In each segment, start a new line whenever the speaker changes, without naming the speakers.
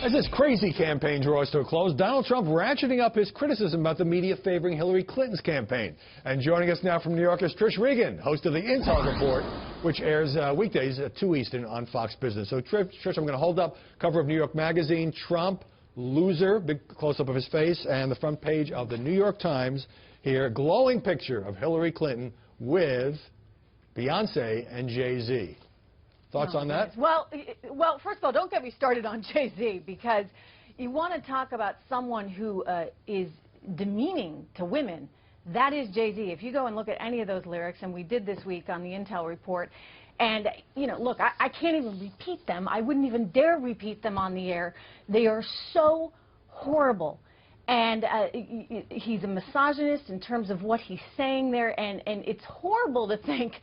As this crazy campaign draws to a close, Donald Trump ratcheting up his criticism about the media favoring Hillary Clinton's campaign. And joining us now from New York is Trish Regan, host of the Intel Report, which airs weekdays at 2 Eastern on Fox Business. So Trish, I'm going to hold up cover of New York Magazine, Trump, loser, big close-up of his face, and the front page of the New York Times here, glowing picture of Hillary Clinton with Beyonce and Jay-Z. Thoughts on that?
Well, first of all, don't get me started on Jay-Z, because you want to talk about someone who is demeaning to women. That is Jay-Z. If you go and look at any of those lyrics, and we did this week on the Intel Report, and, you know, look, I can't even repeat them. I wouldn't even dare repeat them on the air. They are so horrible. And he's a misogynist in terms of what he's saying there, and it's horrible to think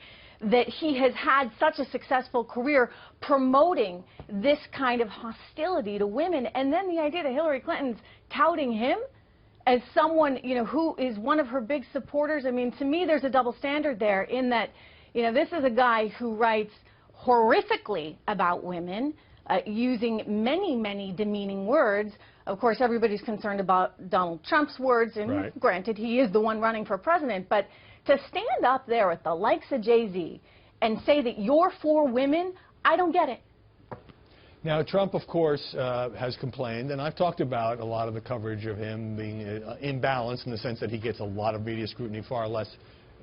that he has had such a successful career promoting this kind of hostility to women. And then the idea that Hillary Clinton's touting him as someone, you know, who is one of her big supporters. I mean, to me, there's a double standard there in that, you know, this is a guy who writes horrifically about women, using many, many demeaning words. Of course, everybody's concerned about Donald Trump's words, and granted, he is the one running for president, but to stand up there with the likes of Jay-Z and say that you're for women, I don't get it.
Now, Trump, of course, has complained, and I've talked about a lot of the coverage of him being imbalanced in the sense that he gets a lot of media scrutiny, far less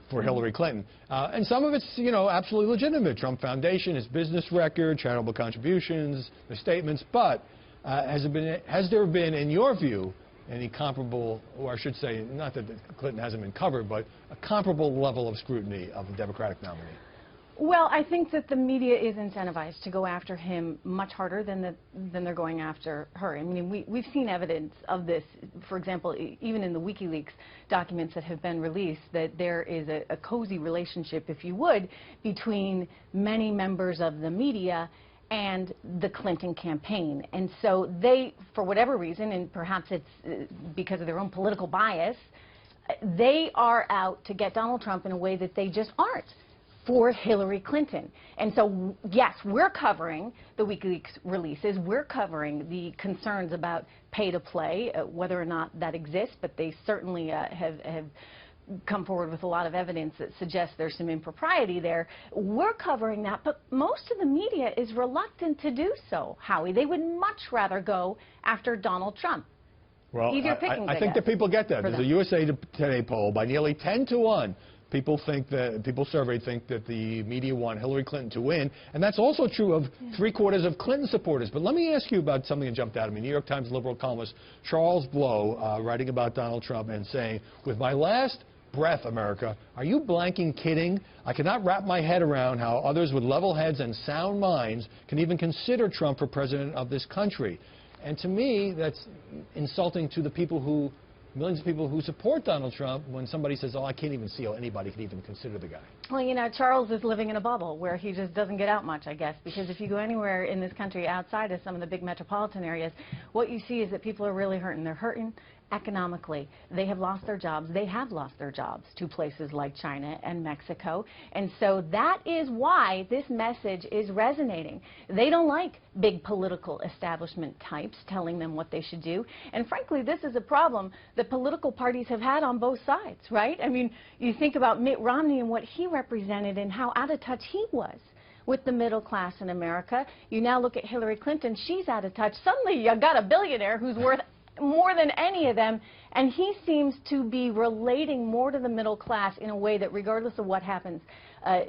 for Hillary Clinton. And some of it's, you know, absolutely legitimate. Trump Foundation, his business record, charitable contributions, the statements. But has there been, in your view, any comparable, or I should say, not that Clinton hasn't been covered, but a comparable level of scrutiny of the Democratic nominee?
Well, I think that the media is incentivized to go after him much harder than they're going after her. I mean, we've seen evidence of this, for example, even in the WikiLeaks documents that have been released, that there is a cozy relationship, if you would, between many members of the media and the Clinton campaign. And so they, for whatever reason, and perhaps it's because of their own political bias, they are out to get Donald Trump in a way that they just aren't for Hillary Clinton. And so, yes, we're covering the WikiLeaks releases. We're covering the concerns about pay-to-play, whether or not that exists, but they certainly have come forward with a lot of evidence that suggests there's some impropriety there. We're covering that, but most of the media is reluctant to do so, Howie. They would much rather go after Donald Trump.
Well, I think that people get that. There's a USA Today poll by nearly 10 to 1. People surveyed think that the media want Hillary Clinton to win, and that's also true of 3/4 of Clinton supporters. But let me ask you about something that jumped out at me. New York Times liberal columnist Charles Blow writing about Donald Trump and saying, "With my last breath, America, are you blanking kidding? I cannot wrap my head around how others with level heads and sound minds can even consider Trump for president of this country." And to me, that's insulting to the people who, millions of people who support Donald Trump, when somebody says, oh, I can't even see how anybody could even consider the guy.
Well, you know, Charles is living in a bubble where he just doesn't get out much, I guess, because if you go anywhere in this country outside of some of the big metropolitan areas, what you see is that people are really hurting. They're hurting economically. They have lost their jobs. They have lost their jobs to places like China and Mexico. And so that is why this message is resonating. They don't like big political establishment types telling them what they should do. And frankly, this is a problem that political parties have had on both sides, right? I mean, you think about Mitt Romney and what he represented and how out of touch he was with the middle class in America. You now look at Hillary Clinton. She's out of touch. Suddenly you got a billionaire who's worth more than any of them, and he seems to be relating more to the middle class in a way that, regardless of what happens,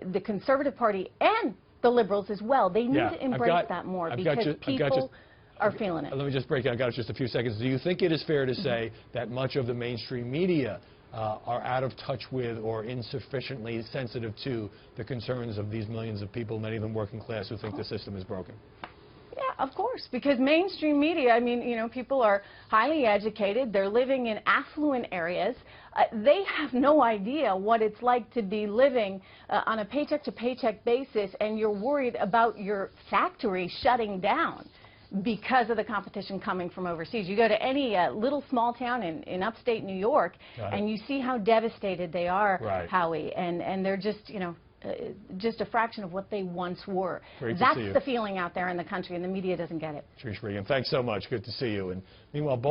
the Conservative Party and the liberals as well, they need to embrace that more, because people are feeling it.
Let me just break it. I've got just a few seconds. Do you think it is fair to say that much of the mainstream media are out of touch with or insufficiently sensitive to the concerns of these millions of people, many of them working class, who think the system is broken?
Yeah, of course, because mainstream media, I mean, you know, people are highly educated. They're living in affluent areas. They have no idea what it's like to be living on a paycheck-to-paycheck basis, and you're worried about your factory shutting down because of the competition coming from overseas. You go to any little small town in upstate New York, and you see how devastated they are, Howie, and they're just, you know, just a fraction of what they once were.
Great to
That's
see you.
the feeling out there in the country, and the media doesn't get it.
Trish Regan, thanks so much. Good to see you. And meanwhile, both